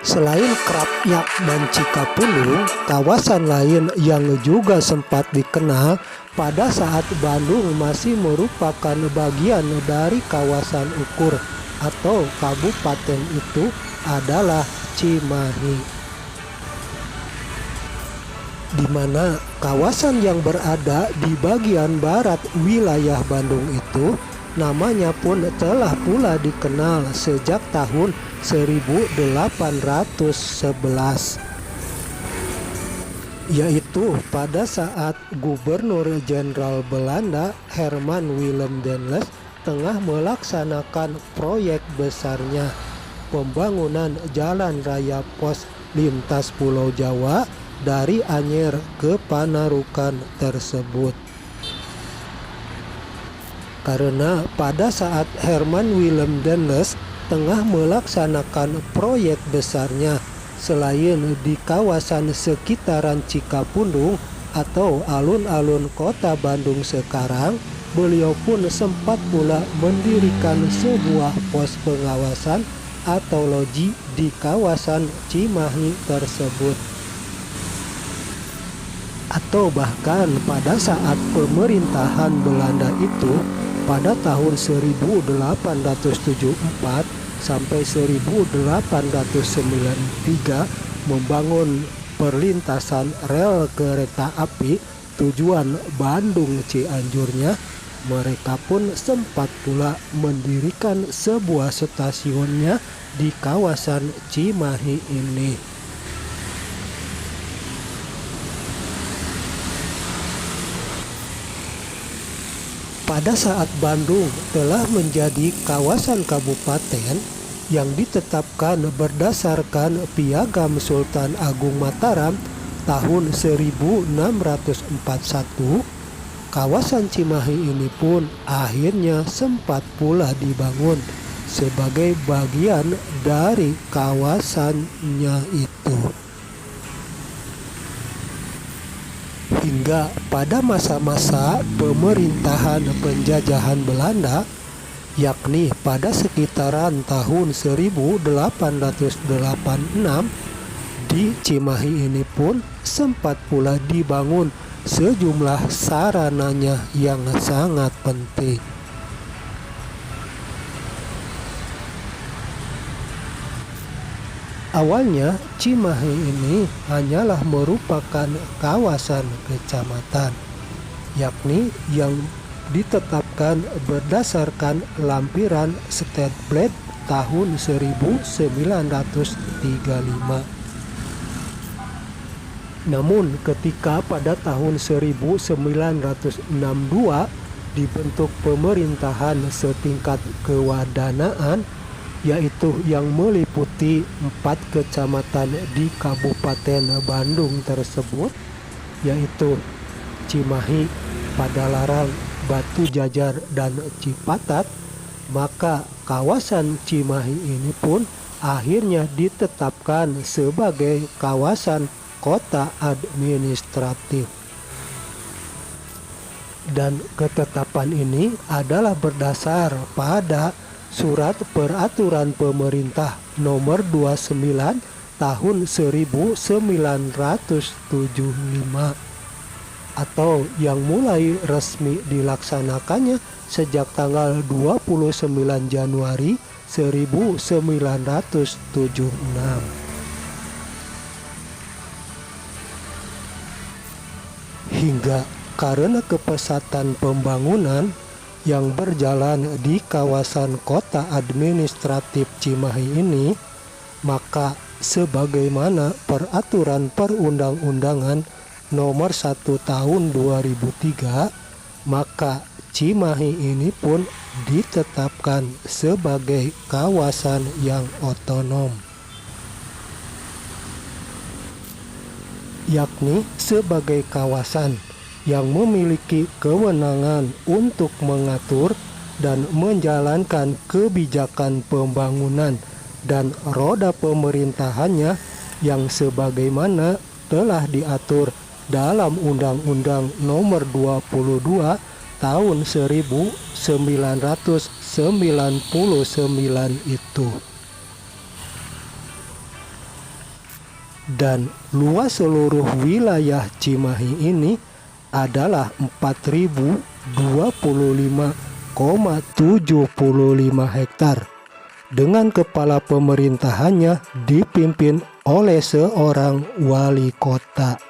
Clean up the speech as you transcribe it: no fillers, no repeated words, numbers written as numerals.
Selain Krapyak dan Cikapundung, kawasan lain yang juga sempat dikenal pada saat Bandung masih merupakan bagian dari kawasan Ukur atau kabupaten itu adalah Cimahi, di mana kawasan yang berada di bagian barat wilayah Bandung itu namanya pun telah pula dikenal sejak tahun 1811, yaitu pada saat Gubernur Jenderal Belanda Herman Willem Denles tengah melaksanakan proyek besarnya pembangunan jalan raya pos lintas Pulau Jawa dari Anyer ke Panarukan tersebut. Karena pada saat Herman Willem Denles tengah melaksanakan proyek besarnya, selain di kawasan sekitaran Cikapundung atau alun-alun kota Bandung sekarang, beliau pun sempat pula mendirikan sebuah pos pengawasan atau loji di kawasan Cimahi tersebut. Atau bahkan pada saat pemerintahan Belanda itu pada tahun 1874 sampai 1893 membangun perlintasan rel kereta api tujuan Bandung Cianjurnya, mereka pun sempat pula mendirikan sebuah stasiunnya di kawasan Cimahi ini. Pada saat Bandung telah menjadi kawasan kabupaten yang ditetapkan berdasarkan Piagam Sultan Agung Mataram tahun 1641, kawasan Cimahi ini pun akhirnya sempat pula dibangun sebagai bagian dari kawasannya itu. Hingga pada masa-masa pemerintahan penjajahan Belanda, yakni pada sekitaran tahun 1886, di Cimahi ini pun sempat pula dibangun sejumlah sarananya yang sangat penting. Awalnya Cimahi ini hanyalah merupakan kawasan kecamatan, yakni yang ditetapkan berdasarkan lampiran State Blade tahun 1935. Namun ketika pada tahun 1962 dibentuk pemerintahan setingkat kewadanaan, yaitu yang meliputi 4 kecamatan di Kabupaten Bandung tersebut, yaitu Cimahi, Padalarang, Batu Jajar, dan Cipatat, maka kawasan Cimahi ini pun akhirnya ditetapkan sebagai kawasan kota administratif. Dan ketetapan ini adalah berdasar pada Surat Peraturan Pemerintah Nomor 29 Tahun 1975, atau yang mulai resmi dilaksanakannya sejak tanggal 29 Januari 1976. Hingga karena kepesatan pembangunan yang berjalan di kawasan kota administratif Cimahi ini, maka sebagaimana Peraturan Perundang-undangan Nomor 1 Tahun 2003, maka Cimahi ini pun ditetapkan sebagai kawasan yang otonom, yakni sebagai kawasan yang memiliki kewenangan untuk mengatur dan menjalankan kebijakan pembangunan dan roda pemerintahannya yang sebagaimana telah diatur dalam Undang-Undang Nomor 22 Tahun 1999 itu. dan luas seluruh wilayah Cimahi ini adalah 4.025,75 hektar dengan kepala pemerintahannya dipimpin oleh seorang wali kota.